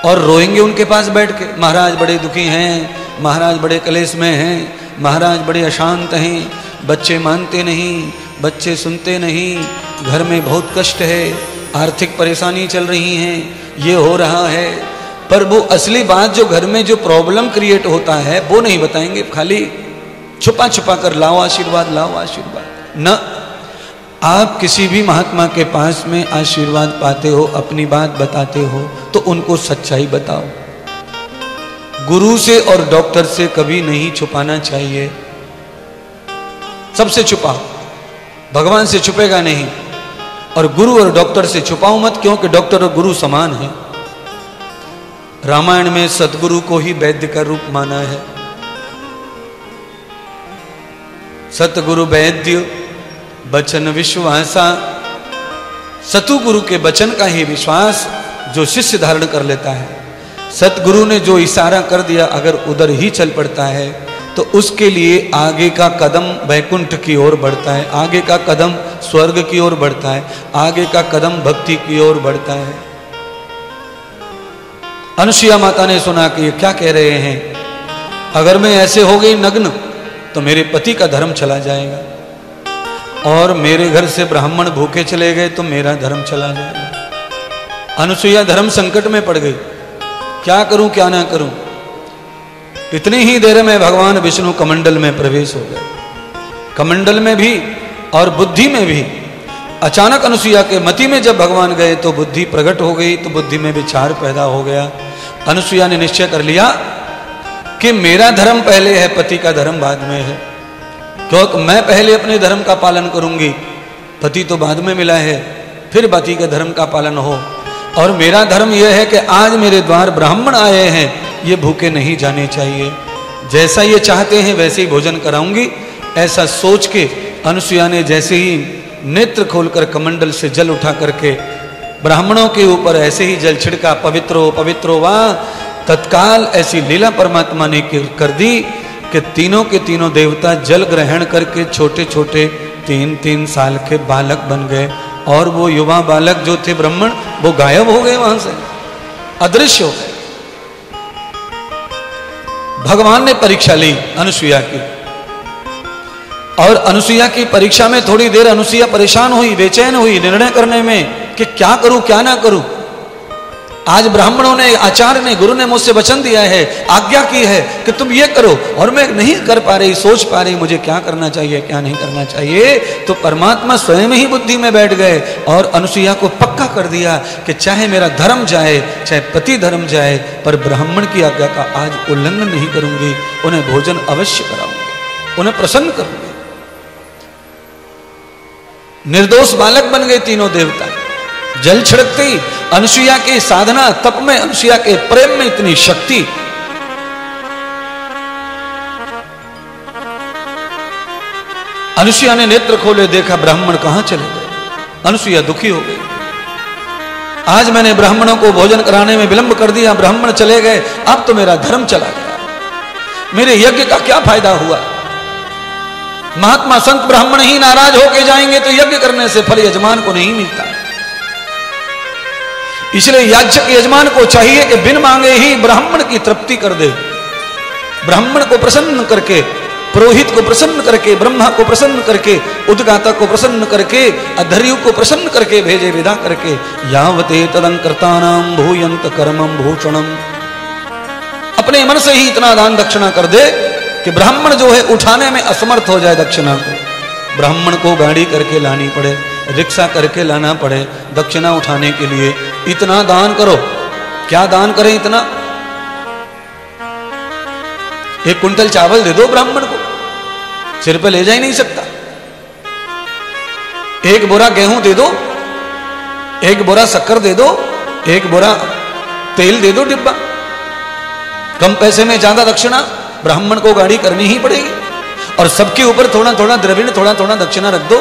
और रोएंगे उनके पास बैठ के, महाराज बड़े दुखी हैं, महाराज बड़े कलेश में हैं, महाराज बड़े अशांत हैं, बच्चे मानते नहीं, बच्चे सुनते नहीं, घर में बहुत कष्ट है, आर्थिक परेशानी चल रही है, ये हो रहा है। पर वो असली बात जो घर में जो प्रॉब्लम क्रिएट होता है वो नहीं बताएंगे, खाली छुपा छुपा कर लाओ आशीर्वाद, लाओ आशीर्वाद। न, आप किसी भी महात्मा के पास में आशीर्वाद पाते हो, अपनी बात बताते हो तो उनको सच्चाई बताओ। गुरु से और डॉक्टर से कभी नहीं छुपाना चाहिए, सबसे छुपाओ, भगवान से छुपेगा नहीं। और गुरु और डॉक्टर से छुपाओ मत, क्योंकि डॉक्टर और गुरु समान है। रामायण में सतगुरु को ही वैद्य का रूप माना है। सतगुरु वैद्य बचन विश्वासा, सतुगुरु के वचन का ही विश्वास जो शिष्य धारण कर लेता है। सतगुरु ने जो इशारा कर दिया अगर उधर ही चल पड़ता है तो उसके लिए आगे का कदम वैकुंठ की ओर बढ़ता है, आगे का कदम स्वर्ग की ओर बढ़ता है, आगे का कदम भक्ति की ओर बढ़ता है। अनुसुईया माता ने सुना कि ये क्या कह रहे हैं, अगर मैं ऐसे हो गई नग्न तो मेरे पति का धर्म चला जाएगा, और मेरे घर से ब्राह्मण भूखे चले गए तो मेरा धर्म चला जाएगा। अनुसुईया धर्म संकट में पड़ गई, क्या करूं क्या ना करूं। इतनी ही देर में भगवान विष्णु कमंडल में प्रवेश हो गए। कमंडल में भी और बुद्धि में भी। अचानक अनुसुईया के मति में जब भगवान गए तो बुद्धि प्रकट हो गई, तो बुद्धि में विचार पैदा हो गया। अनुसुईया ने निश्चय कर लिया कि मेरा धर्म पहले है, पति का धर्म बाद में है। क्योंकि मैं पहले अपने धर्म का पालन करूंगी, पति तो बाद में मिला है, फिर पति के धर्म का पालन हो। और मेरा धर्म यह है कि आज मेरे द्वार ब्राह्मण आए हैं, ये भूखे नहीं जाने चाहिए, जैसा ये चाहते हैं वैसे ही भोजन कराऊंगी। ऐसा सोच के अनुसुईया ने जैसे ही नेत्र खोलकर कमंडल से जल उठा करके ब्राह्मणों के ऊपर ऐसे ही जल छिड़का, पवित्रो पवित्रो वाह। तत्काल ऐसी लीला परमात्मा ने कर दी कि तीनों के तीनों देवता जल ग्रहण करके छोटे छोटे 3-3 साल के बालक बन गए। और वो युवा बालक जो थे ब्राह्मण, वो गायब हो गए, वहां से अदृश्य हो गए। भगवान ने परीक्षा ली अनुसुईया की, और अनुसुईया की परीक्षा में थोड़ी देर अनुसुईया परेशान हुई, बेचैन हुई निर्णय करने में कि क्या करूं क्या ना करूं। आज ब्राह्मणों ने, आचार्य ने, गुरु ने मुझसे वचन दिया है, आज्ञा की है कि तुम ये करो, और मैं नहीं कर पा रही, सोच पा रही मुझे क्या करना चाहिए क्या नहीं करना चाहिए। तो परमात्मा स्वयं ही बुद्धि में बैठ गए और अनुसुईया को पक्का कर दिया कि चाहे मेरा धर्म जाए, चाहे पति धर्म जाए, पर ब्राह्मण की आज्ञा का आज उल्लंघन नहीं करूंगी, उन्हें भोजन अवश्य कराऊंगी, उन्हें प्रसन्न करूंगी। निर्दोष बालक बन गए तीनों देवता। जल छिड़कते ही अनुसुईया की साधना, तप में, अनुसुईया के प्रेम में इतनी शक्ति। अनुसुईया ने नेत्र खोले, देखा ब्राह्मण कहां चले गए। अनुसुईया दुखी हो गई, आज मैंने ब्राह्मणों को भोजन कराने में विलंब कर दिया, ब्राह्मण चले गए, अब तो मेरा धर्म चला गया, मेरे यज्ञ का क्या फायदा हुआ। महात्मा संत ब्राह्मण ही नाराज होके जाएंगे तो यज्ञ करने से फल यजमान को नहीं मिलता। इसलिए याजक यजमान को चाहिए कि बिन मांगे ही ब्राह्मण की तृप्ति कर दे, ब्राह्मण को प्रसन्न करके, पुरोहित को प्रसन्न करके, ब्रह्मा को प्रसन्न करके, उद्गाता को प्रसन्न करके, अधर्यु को प्रसन्न करके भेजे, विदा करके। यावते तदंकर्तानाम भूयंत कर्मम भूषणम, अपने मन से ही इतना दान दक्षिणा कर दे कि ब्राह्मण जो है उठाने में असमर्थ हो जाए दक्षिणा को। ब्राह्मण को गाड़ी करके लानी पड़े, रिक्शा करके लाना पड़े दक्षिणा उठाने के लिए। इतना दान करो। क्या दान करें इतना? 1 कुंटल चावल दे दो ब्राह्मण को, सिर पे ले जा ही नहीं सकता। 1 बोरा गेहूं दे दो, 1 बोरा शक्कर दे दो, 1 बोरा तेल दे दो डिब्बा। कम पैसे में ज्यादा दक्षिणा, ब्राह्मण को गाड़ी करनी ही पड़ेगी। और सबके ऊपर थोड़ा थोड़ा द्रविण, थोड़ा थोड़ा दक्षिणा रख दो।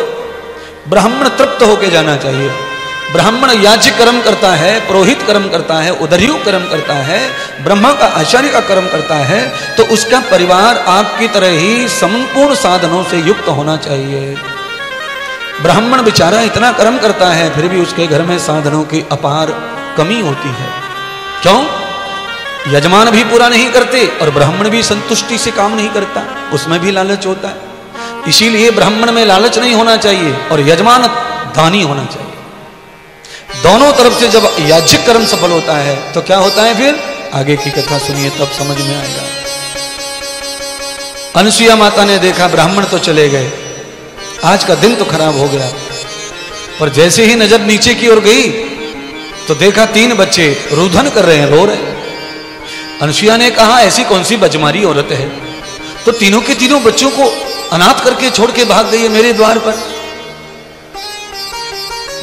ब्राह्मण तृप्त होके जाना चाहिए। ब्राह्मण याज्ञ कर्म करता है, पुरोहित कर्म करता है, उदर्यु कर्म करता है, ब्रह्मा का आचार्य का कर्म करता है, तो उसका परिवार आपकी तरह ही संपूर्ण साधनों से युक्त होना चाहिए। ब्राह्मण बेचारा इतना कर्म करता है, फिर भी उसके घर में साधनों की अपार कमी होती है। क्यों? यजमान भी पूरा नहीं करते और ब्राह्मण भी संतुष्टि से काम नहीं करता, उसमें भी लालच होता है। इसीलिए ब्राह्मण में लालच नहीं होना चाहिए और यजमान दानी होना चाहिए। दोनों तरफ से जब याज्ञिक कर्म सफल होता है तो क्या होता है, फिर आगे की कथा सुनिए तब समझ में आएगा। अनुसुईया माता ने देखा ब्राह्मण तो चले गए, आज का दिन तो खराब हो गया। पर जैसे ही नजर नीचे की ओर गई तो देखा 3 बच्चे रुदन कर रहे हैं, रो रहे हैं। अनुसुईया ने कहा ऐसी कौन सी बजमारी औरत है, तो तीनों के तीनों बच्चों को अनाथ करके छोड़ के भाग गई है मेरे द्वार पर।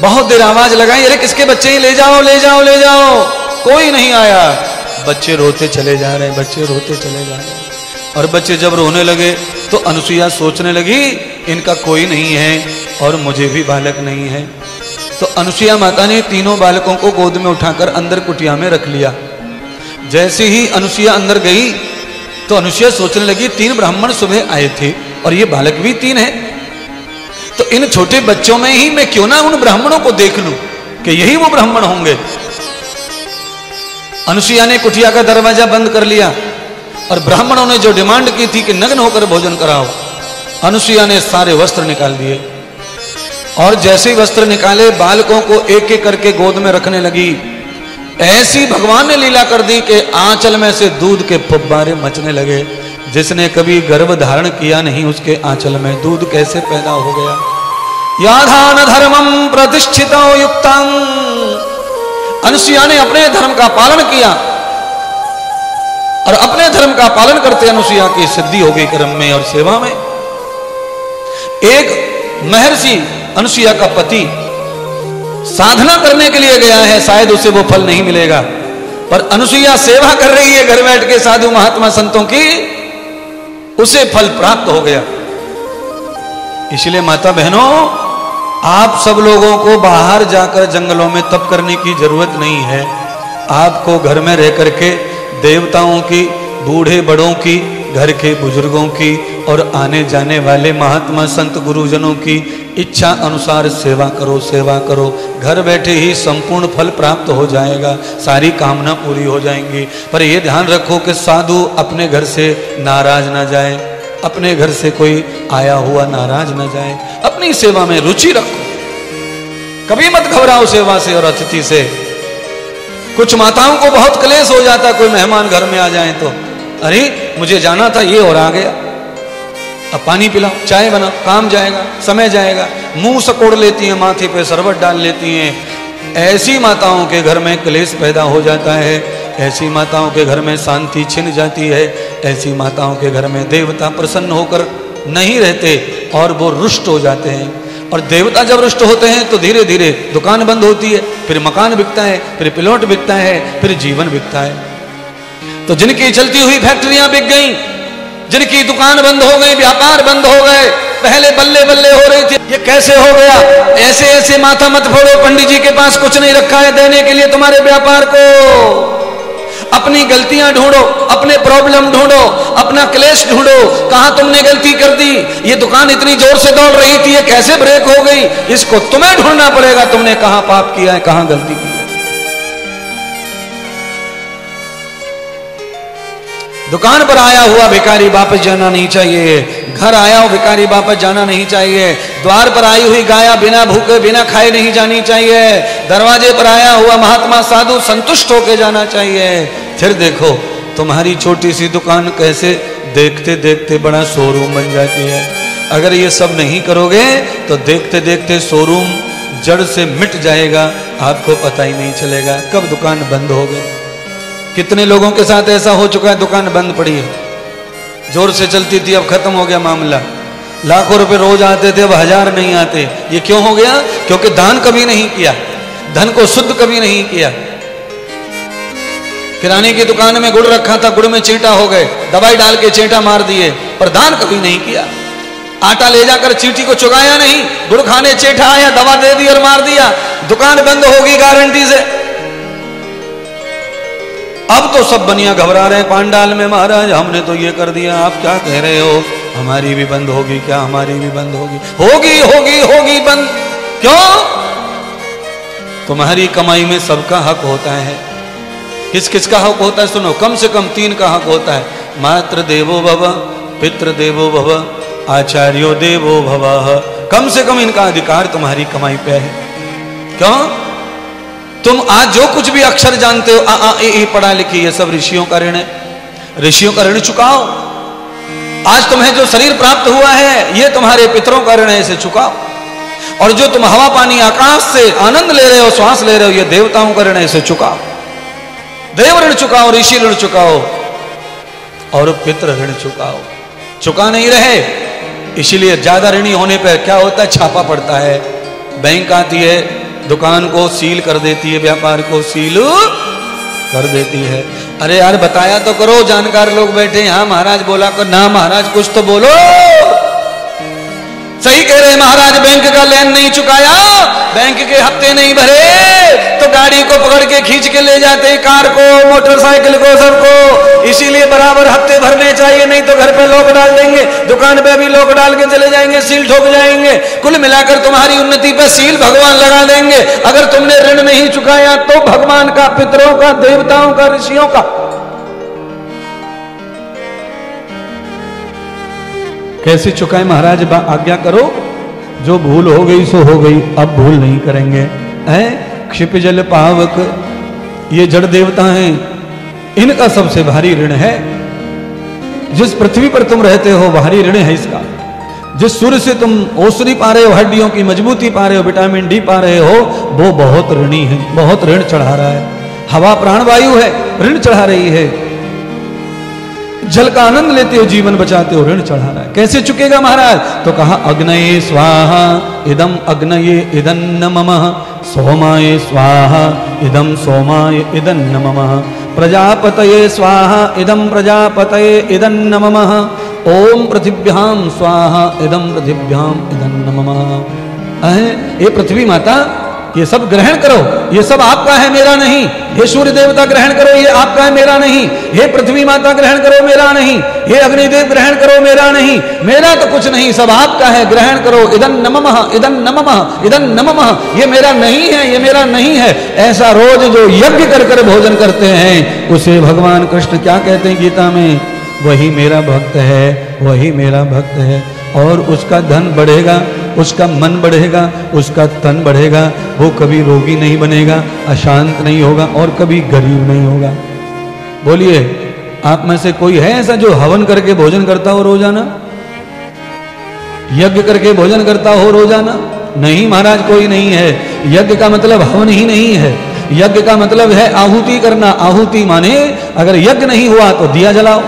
बहुत देर आवाज लगाई, अरे किसके बच्चे ही, ले जाओ ले जाओ ले जाओ, कोई नहीं आया। बच्चे रोते चले जा रहे हैं, बच्चे रोते चले जा रहे हैं। और बच्चे जब रोने लगे तो अनुसुईया सोचने लगी इनका कोई नहीं है और मुझे भी बालक नहीं है। तो अनुसुईया माता ने तीनों बालकों को गोद में उठाकर अंदर कुटिया में रख लिया। जैसे ही अनुसुईया अंदर गई तो अनुसुईया सोचने लगी 3 ब्राह्मण सुबह आए थे और ये बालक भी 3 है, तो इन छोटे बच्चों में ही मैं क्यों ना उन ब्राह्मणों को देख लूं कि यही वो ब्राह्मण होंगे। अनुसुईया ने कुटिया का दरवाजा बंद कर लिया और ब्राह्मणों ने जो डिमांड की थी कि नग्न होकर भोजन कराओ, अनुसुईया ने सारे वस्त्र निकाल दिए और जैसे ही वस्त्र निकाले बालकों को एक एक करके गोद में रखने लगी। ऐसी भगवान ने लीला कर दी कि आंचल में से दूध के फुब्बारे मचने लगे। जिसने कभी गर्भ धारण किया नहीं उसके आंचल में दूध कैसे पैदा हो गया। याधान धर्मम प्रतिष्ठितो युक्तं, अनुसुईया ने अपने धर्म का पालन किया और अपने धर्म का पालन करते अनुसुईया की सिद्धि हो गई कर्म में और सेवा में। एक महर्षि अनुसुईया का पति साधना करने के लिए गया है, शायद उसे वो फल नहीं मिलेगा, पर अनुसुईया सेवा कर रही है घर बैठ के साधु महात्मा संतों की, उसे फल प्राप्त हो गया। इसलिए माता बहनों, आप सब लोगों को बाहर जाकर जंगलों में तप करने की जरूरत नहीं है। आपको घर में रह करके देवताओं की, बूढ़े बड़ों की, घर के बुजुर्गों की और आने जाने वाले महात्मा संत गुरुजनों की इच्छा अनुसार सेवा करो, सेवा करो। घर बैठे ही संपूर्ण फल प्राप्त हो जाएगा, सारी कामना पूरी हो जाएंगी। पर यह ध्यान रखो कि साधु अपने घर से नाराज ना जाए, अपने घर से कोई आया हुआ नाराज ना जाए। अपनी सेवा में रुचि रखो, कभी मत घबराओ सेवा से और अतिथि से। कुछ माताओं को बहुत क्लेश हो जाता, कोई मेहमान घर में आ जाए तो, अरे मुझे जाना था ये और आ गया, अब पानी पिलाओ, चाय बनाओ, काम जाएगा, समय जाएगा। मुंह सकोड़ लेती हैं, माथे पे शरबत डाल लेती हैं। ऐसी माताओं के घर में क्लेश पैदा हो जाता है, ऐसी माताओं के घर में शांति छिन जाती है, ऐसी माताओं के घर में देवता प्रसन्न होकर नहीं रहते और वो रुष्ट हो जाते हैं। और देवता जब रुष्ट होते हैं तो धीरे धीरे दुकान बंद होती है, फिर मकान बिकता है, फिर प्लॉट बिकता है, फिर जीवन बिकता है। तो जिनकी चलती हुई फैक्ट्रियां बिक गई, जिनकी दुकान बंद हो गई, व्यापार बंद हो गए, पहले बल्ले बल्ले हो रही थी, ये कैसे हो गया। ऐसे ऐसे माथा मत फोड़ो, पंडित जी के पास कुछ नहीं रखा है देने के लिए तुम्हारे व्यापार को। अपनी गलतियां ढूंढो, अपने प्रॉब्लम ढूंढो, अपना क्लेश ढूंढो, कहां तुमने गलती कर दी। ये दुकान इतनी जोर से दौड़ रही थी, ये कैसे ब्रेक हो गई, इसको तुम्हें ढूंढना पड़ेगा। तुमने कहां पाप किया है, कहां गलती की है। दुकान पर आया हुआ भिखारी वापस जाना नहीं चाहिए, घर आया हुआ भिखारी वापस जाना नहीं चाहिए, द्वार पर आई हुई गाया बिना भूखे बिना खाए नहीं जानी चाहिए, दरवाजे पर आया हुआ महात्मा साधु संतुष्ट होकर जाना चाहिए। फिर देखो तुम्हारी छोटी सी दुकान कैसे देखते देखते बड़ा शोरूम बन जाती है। अगर ये सब नहीं करोगे तो देखते देखते शोरूम जड़ से मिट जाएगा, आपको पता ही नहीं चलेगा कब दुकान बंद हो गई। कितने लोगों के साथ ऐसा हो चुका है, दुकान बंद पड़ी है, जोर से चलती थी अब खत्म हो गया मामला, लाखों रुपए रोज आते थे अब 1000 नहीं आते। ये क्यों हो गया? क्योंकि दान कभी नहीं किया, धन को शुद्ध कभी नहीं किया। किराने की दुकान में गुड़ रखा था, गुड़ में चींटा हो गए, दवाई डाल के चींटा मार दिए, पर दान कभी नहीं किया। आटा ले जाकर चींटी को चुगाया नहीं, गुड़ खाने चींटा आया, दवा दे दी और मार दिया, दुकान बंद होगी गारंटी से। अब तो सब बनिया घबरा रहे हैं पांडाल में, महाराज हमने तो ये कर दिया, आप क्या कह रहे हो, हमारी भी बंद होगी क्या, हमारी भी बंद होगी, होगी होगी होगी बंद। क्यों? तुम्हारी कमाई में सबका हक होता है किस किस का हक होता है सुनो, कम से कम 3 का हक होता है। मातृ देवो भव, पितृ देवो भव, आचार्यो देवो भव। कम से कम इनका अधिकार तुम्हारी कमाई पे है। क्यों? तुम आज जो कुछ भी अक्षर जानते हो, आ ए पढ़ा लिखी, ये सब ऋषियों का ऋण है। ऋषियों का ऋण चुकाओ। आज तुम्हें जो शरीर प्राप्त हुआ है ये तुम्हारे पितरों का ऋण है, इसे चुकाओ। और जो तुम हवा पानी आकाश से आनंद ले रहे हो, श्वास ले रहे हो, ये देवताओं का ऋण है, इसे चुकाओ। देव ऋण चुकाओ, ऋषि ऋण चुकाओ और पितृ ऋण चुकाओ। चुका नहीं रहे, इसीलिए ज्यादा ऋणी होने पर क्या होता है, छापा पड़ता है। बैंक आती है, दुकान को सील कर देती है, व्यापार को सील कर देती है। अरे यार बताया तो करो, जानकार लोग बैठे यहाँ, महाराज बोला कर ना, महाराज कुछ तो बोलो। सही कह रहे महाराज, बैंक का लेन नहीं चुकाया, बैंक के हफ्ते नहीं भरे तो गाड़ी को पकड़ के खींच के ले जाते हैं, कार को, मोटरसाइकिल को, सबको। इसीलिए बराबर हफ्ते भरने चाहिए, नहीं तो घर पे लोग डाल देंगे, दुकान पे भी लोग डाल के चले जाएंगे, सील ठोक जाएंगे। कुल मिलाकर तुम्हारी उन्नति पे सील भगवान लगा देंगे। अगर तुमने ऋण नहीं चुकाया तो भगवान का, पितरों का, देवताओं का, ऋषियों का। कैसे चुकाए महाराज, आज्ञा करो। जो भूल हो गई सो हो गई, अब भूल नहीं करेंगे। क्षिप जल पावक, ये जड़ देवता हैं, इनका सबसे भारी ऋण है। जिस पृथ्वी पर तुम रहते हो भारी ऋण है इसका। जिस सूर्य से तुम औषधि पा रहे हो, हड्डियों की मजबूती पा रहे हो, विटामिन डी पा रहे हो, वो बहुत ऋणी है, बहुत ऋण चढ़ा रहा है। हवा प्राणवायु है, ऋण चढ़ा रही है। जल का आनंद लेते हो, जीवन बचाते हो, ऋण चढ़ा रहा है। कैसे चुकेगा महाराज? तो कहा अग्नये स्वाहा इदम अग्नये इदन्न ममः, सोमाय स्वाहा इदम सोमाय इदन्न ममः, प्रजापतये स्वाहा इदम प्रजापतये इदन्न ममः, ओम पृथिव्याम स्वाहा इदम पृथिव्याम इदन्न ममः। ये पृथ्वी माता, ये सब ग्रहण करो, ये सब आपका है, मेरा नहीं। हे सूर्य देवता ग्रहण करो, ये आपका है, मेरा नहीं। हे पृथ्वी माता ग्रहण करो, मेरा नहीं। हे अग्निदेव ग्रहण करो, मेरा नहीं। मेरा तो कुछ नहीं, सब आपका है, ग्रहण करो। इदं नमः, इदं नमः, इदं नमः। ये मेरा नहीं है, ये मेरा नहीं है। ऐसा रोज जो यज्ञ कर कर भोजन करते हैं, उसे भगवान कृष्ण क्या कहते हैं गीता में? वही मेरा भक्त है, वही मेरा भक्त है। और उसका धन बढ़ेगा, उसका मन बढ़ेगा, उसका तन बढ़ेगा, वो कभी रोगी नहीं बनेगा, अशांत नहीं होगा और कभी गरीब नहीं होगा। बोलिए, आप में से कोई है ऐसा जो हवन करके भोजन करता हो रोजाना? यज्ञ करके भोजन करता हो रोजाना? नहीं महाराज, कोई नहीं है। यज्ञ का मतलब हवन ही नहीं है। यज्ञ का मतलब है आहुति करना। आहुति माने अगर यज्ञ नहीं हुआ तो दिया जलाओ,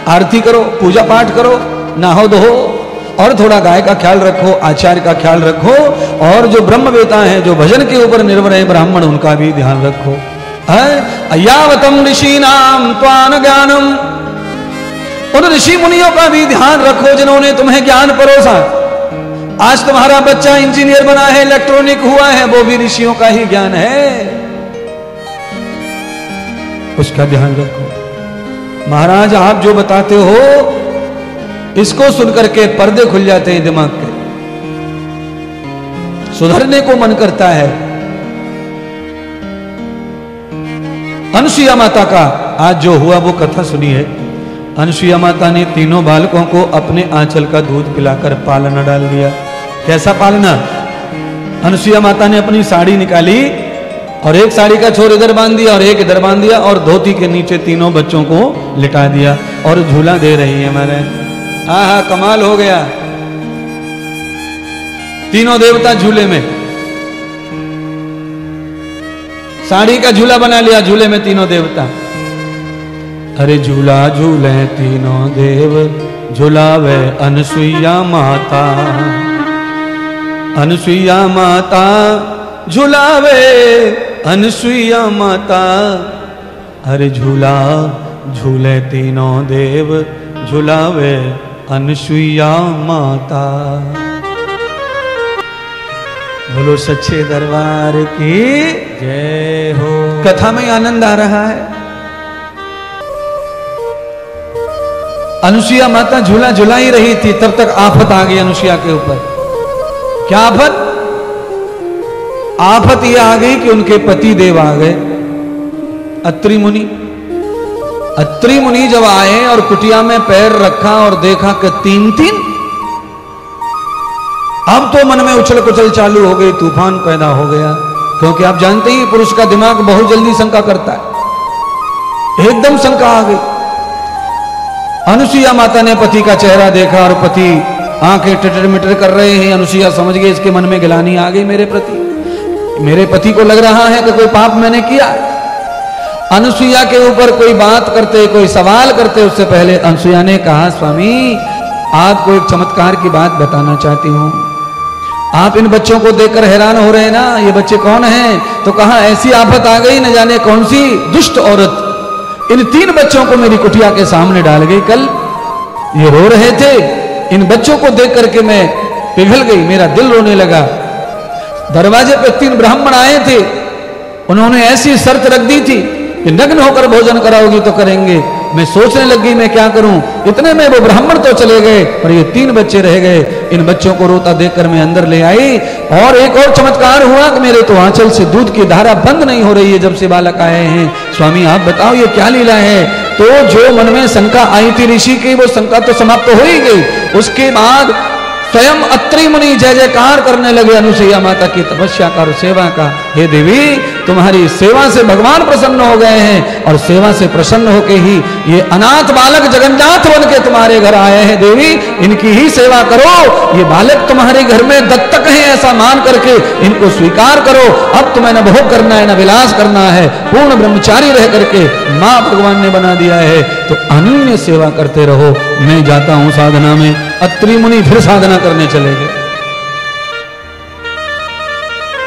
आरती करो, पूजा पाठ करो, नहाओ धो, और थोड़ा गाय का ख्याल रखो, आचार्य का ख्याल रखो, और जो ब्रह्मवेता हैं, जो भजन के ऊपर निर्भर है ब्राह्मण, उनका भी ध्यान रखो। अयावतम ऋषीणाम त्वान ज्ञानम, उन ऋषि मुनियों का भी ध्यान रखो जिन्होंने तुम्हें ज्ञान परोसा। आज तुम्हारा बच्चा इंजीनियर बना है, इलेक्ट्रॉनिक हुआ है, वो भी ऋषियों का ही ज्ञान है, उसका ध्यान रखो। महाराज आप जो बताते हो इसको सुनकर के पर्दे खुल जाते हैं दिमाग के, सुधरने को मन करता है। अनुसुईया माता का आज जो हुआ वो कथा सुनिए। अनुसुईया माता ने तीनों बालकों को अपने आंचल का दूध पिलाकर पालना डाल दिया। कैसा पालना? अनुसुईया माता ने अपनी साड़ी निकाली और एक साड़ी का छोर इधर बांध दिया और एक इधर बांध दिया और धोती के नीचे तीनों बच्चों को लिटा दिया और झूला दे रही है। मैंने आहा, कमाल हो गया। तीनों देवता झूले में, साड़ी का झूला बना लिया, झूले में तीनों देवता। अरे झूला झूले तीनों देव, झूलावे अनुसुईया माता, अनुसुईया माता झूलावे अनुसुईया माता। अरे झूला झूले तीनों देव, झूलावे अनुसुईया माता। बोलो सच्चे दरबार की जय हो। कथा में आनंद आ रहा है। अनुसुईया माता झूला झुला ही रही थी, तब तक आफत आ गई अनुसुईया के ऊपर। क्या आफत? आफत यह आ गई कि उनके पति देव आ गए। अत्रि मुनि। अत्रि मुनि जब आए और कुटिया में पैर रखा और देखा कि 3-3, अब तो मन में उछल कुचल चालू हो गई, तूफान पैदा हो गया। क्योंकि आप जानते ही पुरुष का दिमाग बहुत जल्दी शंका करता है। एकदम शंका आ गई। अनुसुईया माता ने पति का चेहरा देखा और पति आंखें टिटर मिटर कर रहे हैं। अनुसुईया समझ गई इसके मन में गिलानी आ गई मेरे प्रति, मेरे पति को लग रहा है कि कोई पाप मैंने किया। अनुसुईया के ऊपर कोई बात करते, कोई सवाल करते उससे पहले अनुसुईया ने कहा, स्वामी आपको एक चमत्कार की बात बताना चाहती हूँ। आप इन बच्चों को देखकर हैरान हो रहे हैं ना, ये बच्चे कौन हैं? तो कहा ऐसी आफत आ गई, न जाने कौन सी दुष्ट औरत इन 3 बच्चों को मेरी कुटिया के सामने डाल गई। कल ये रो रहे थे, इन बच्चों को देख करके मैं पिघल गई, मेरा दिल रोने लगा। दरवाजे पे 3 ब्राह्मण आए थे, उन्होंने ऐसी शर्त रख दी थी कि नग्न होकर भोजन कराओगी तो करेंगे। मैं सोचने लगी मैं क्या करूं, इतने में वो ब्राह्मण तो चले गए और ये 3 बच्चे रह गए। इन बच्चों को रोता देखकर मैं अंदर ले आई और एक और चमत्कार हुआ कि मेरे तो आंचल से दूध की धारा बंद नहीं हो रही है जब से बालक आए हैं। स्वामी आप बताओ ये क्या लीला है? तो जो मन में शंका आई थी ऋषि की, वो शंका तो समाप्त हो ही गई। उसके बाद स्वयं अत्रि मुनि जय जयकार करने लगे अनुसुईया माता की तपस्या का और सेवा का। हे देवी तुम्हारी सेवा से भगवान प्रसन्न हो गए हैं और सेवा से प्रसन्न होके ही ये अनाथ बालक जगन्नाथ बन के तुम्हारे घर आए हैं। देवी इनकी ही सेवा करो, ये बालक तुम्हारे घर में दत्तक है ऐसा मान करके इनको स्वीकार करो। अब तुम्हें न भोग करना है न विलास करना है, पूर्ण ब्रह्मचारी रह करके माँ भगवान ने बना दिया है, तो अनन्य सेवा करते रहो। मैं जाता हूं साधना में। अत्रि मुनि फिर साधना करने चले गए।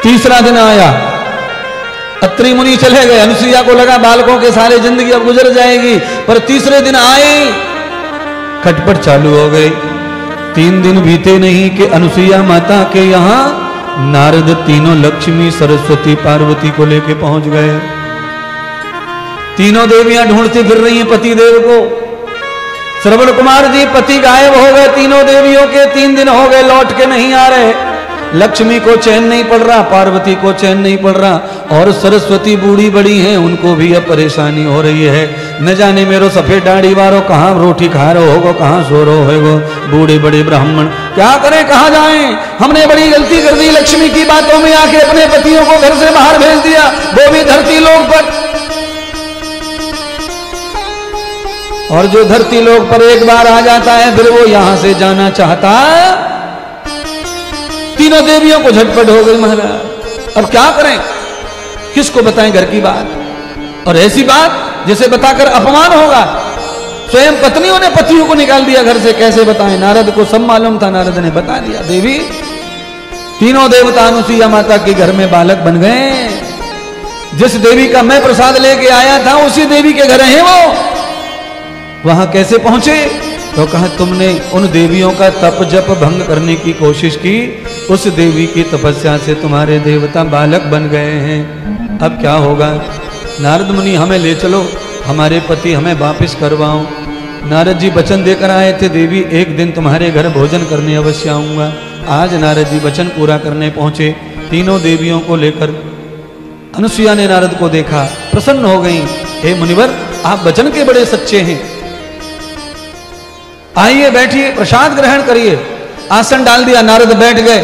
तीसरा दिन आया, अत्रि मुनि चले गए। अनुसुईया को लगा बालकों के सारे जिंदगी अब गुजर जाएगी, पर तीसरे दिन आए, खटपट चालू हो गई। 3 दिन बीते नहीं कि अनुसुईया माता के यहां नारद तीनों लक्ष्मी सरस्वती पार्वती को लेके पहुंच गए। तीनों देवियां ढूंढती फिर रही हैं पति देव को। श्रवण कुमार जी पति गायब हो गए तीनों देवियों के, 3 दिन हो गए लौट के नहीं आ रहे। लक्ष्मी को चैन नहीं पड़ रहा, पार्वती को चैन नहीं पड़ रहा, और सरस्वती बूढ़ी बड़ी हैं, उनको भी अब परेशानी हो रही है। न जाने मेरो सफेद दाढ़ी वालों कहाँ रोटी खा रहे होगो, कहाँ सो रहे होगो। बूढ़े बड़े ब्राह्मण क्या करें, कहाँ जाएं? हमने बड़ी गलती कर दी, लक्ष्मी की बातों में आके अपने पतियों को घर से बाहर भेज दिया, वो भी धरती लोक पर। और जो धरती लोक पर एक बार आ जाता है फिर वो यहां से जाना चाहता। तीनों देवियों को झटपट हो गई महाराज, अब क्या करें, किसको बताएं घर की बात? और ऐसी बात जिसे बताकर अपमान होगा। स्वयं पत्नियों ने पतियों को निकाल दिया घर से, कैसे बताएं? नारद को सब मालूम था, नारद ने बता दिया। देवी तीनों देवता अनुसुईया माता के घर में बालक बन गए। जिस देवी का मैं प्रसाद लेके आया था उसी देवी के घर हैं वो। वहां कैसे पहुंचे? तो कहा तुमने उन देवियों का तप जप भंग करने की कोशिश की, उस देवी की तपस्या से तुम्हारे देवता बालक बन गए हैं। अब क्या होगा? नारद मुनि हमें ले चलो, हमारे पति हमें वापस करवाओ। नारद जी वचन देकर आए थे, देवी एक दिन तुम्हारे घर भोजन करने अवश्य आऊंगा। आज नारद जी वचन पूरा करने पहुंचे तीनों देवियों को लेकर। अनुसुईया ने नारद को देखा, प्रसन्न हो गई। हे मुनिवर आप वचन के बड़े सच्चे हैं, आइए बैठिए, प्रसाद ग्रहण करिए। आसन डाल दिया, नारद बैठ गए।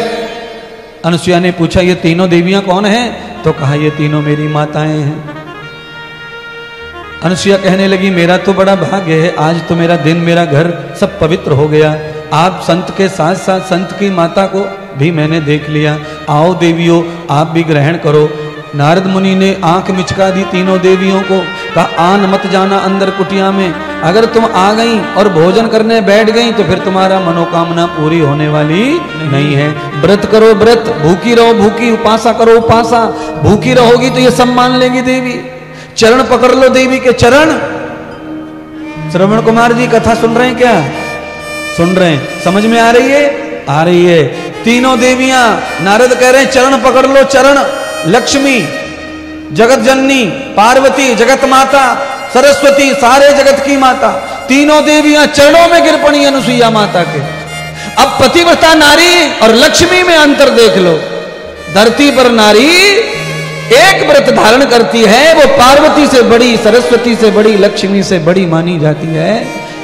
अनुसुईया ने पूछा ये तीनों देवियां कौन हैं? तो कहा ये तीनों मेरी माताएं हैं। अनुसुईया कहने लगी मेरा तो बड़ा भाग्य है, आज तो मेरा दिन, मेरा घर सब पवित्र हो गया। आप संत के साथ साथ संत की माता को भी मैंने देख लिया। आओ देवियों आप भी ग्रहण करो। नारद मुनि ने आंख मिचका दी तीनों देवियों को, कहा आन मत जाना अंदर कुटिया में। अगर तुम आ गई और भोजन करने बैठ गई तो फिर तुम्हारा मनोकामना पूरी होने वाली नहीं है। व्रत करो व्रत, भूखी रहो भूखी, उपासा करो उपासा। भूखी रहोगी तो ये सब मान लेंगी देवी। चरण पकड़ लो देवी के चरण। श्रवण कुमार जी कथा सुन रहे हैं क्या? सुन रहे हैं, समझ में आ रही है? आ रही है। तीनों देवियां, नारद कह रहे हैं चरण पकड़ लो चरण। लक्ष्मी जगत जननी, पार्वती जगत माता, सरस्वती सारे जगत की माता, तीनों देवियां चरणों में गिर पड़ी अनुसुईया माता के। अब पतिव्रता नारी और लक्ष्मी में अंतर देख लो। धरती पर नारी एक व्रत धारण करती है, वो पार्वती से बड़ी, सरस्वती से बड़ी, लक्ष्मी से बड़ी मानी जाती है।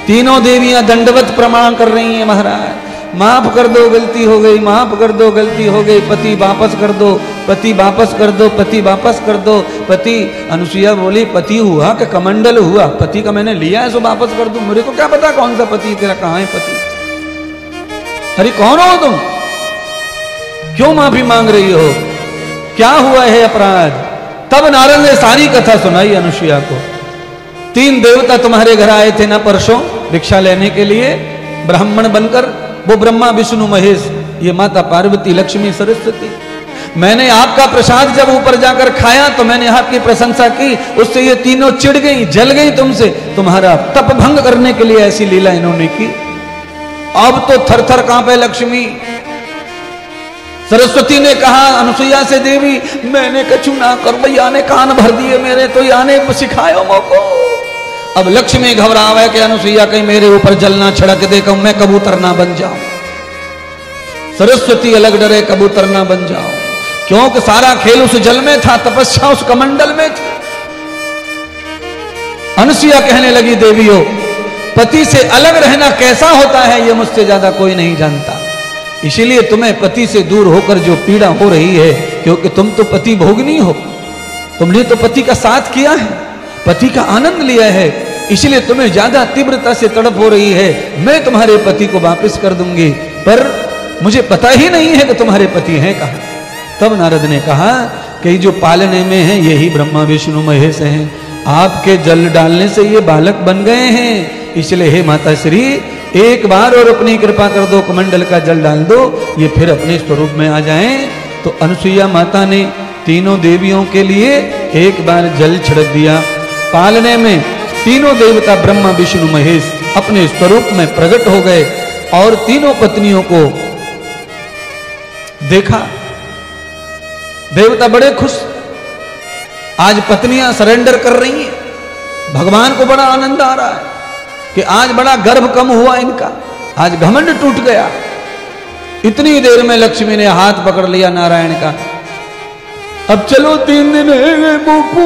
तीनों देवियां दंडवत प्रमाण कर रही हैं, महाराज माफ कर दो, गलती हो गई, माफ कर दो, गलती हो गई, पति वापस कर दो, पति वापस कर दो, पति वापस कर दो, पति। अनुसुईया बोली पति हुआ कि कमंडल हुआ? पति का मैंने लिया है सो वापस कर दूं, मुझे को क्या पता कौन सा पति तेरा, कहां है पति? अरे कौन हो तुम, क्यों माफी मांग रही हो, क्या हुआ है अपराध? तब नारद ने सारी कथा सुनाई अनुसुईया को। 3 देवता तुम्हारे घर आए थे ना परसों भिक्षा लेने के लिए, ब्राह्मण बनकर, वो ब्रह्मा विष्णु महेश, ये माता पार्वती लक्ष्मी सरस्वती। मैंने आपका प्रसाद जब ऊपर जाकर खाया तो मैंने आपकी प्रशंसा की, उससे ये तीनों चिढ़ गई, जल गई तुमसे, तुम्हारा तप भंग करने के लिए ऐसी लीला इन्होंने की। अब तो थर थर कांपे लक्ष्मी। सरस्वती ने कहा अनुसुईया से, देवी मैंने कछु ना कर, भैया ने कान भर दिए मेरे, तो याने सिखायो मोको। अब लक्ष्मी घबरावे कि अनुसुईया कहीं मेरे ऊपर जल ना छिड़क दे, कहूं मैं कबूतर ना बन जाऊं। सरस्वती अलग डरे कबूतर ना बन जाऊं, क्योंकि सारा खेल उस जल में था, तपस्या उस कमंडल में थी। अनुसुईया कहने लगी, देवियों पति से अलग रहना कैसा होता है ये मुझसे ज्यादा कोई नहीं जानता, इसीलिए तुम्हें पति से दूर होकर जो पीड़ा हो रही है, क्योंकि तुम तो पति भोगनी हो, तुमने तो पति का साथ किया है, पति का आनंद लिया है, इसलिए तुम्हें ज्यादा तीव्रता से तड़प हो रही है। मैं तुम्हारे पति को वापस कर दूंगी, पर मुझे पता ही नहीं है कि तुम्हारे पति हैं कहाँ। तब नारद ने कहा कि जो पालने में है यही ब्रह्मा विष्णु महेश हैं, आपके जल डालने से ये बालक बन गए हैं, इसलिए हे माता श्री एक बार और अपनी कृपा कर दो, कमंडल का जल डाल दो, ये फिर अपने स्वरूप में आ जाएं। तो अनुसुईया माता ने तीनों देवियों के लिए एक बार जल छिड़क दिया। पालने में तीनों देवता ब्रह्मा विष्णु महेश अपने स्वरूप में प्रकट हो गए और तीनों पत्नियों को देखा। देवता बड़े खुश, आज पत्नियां सरेंडर कर रही हैं। भगवान को बड़ा आनंद आ रहा है कि आज बड़ा गर्भ कम हुआ इनका, आज घमंड टूट गया। इतनी देर में लक्ष्मी ने हाथ पकड़ लिया नारायण का, अब चलो 3 दिन है बापू,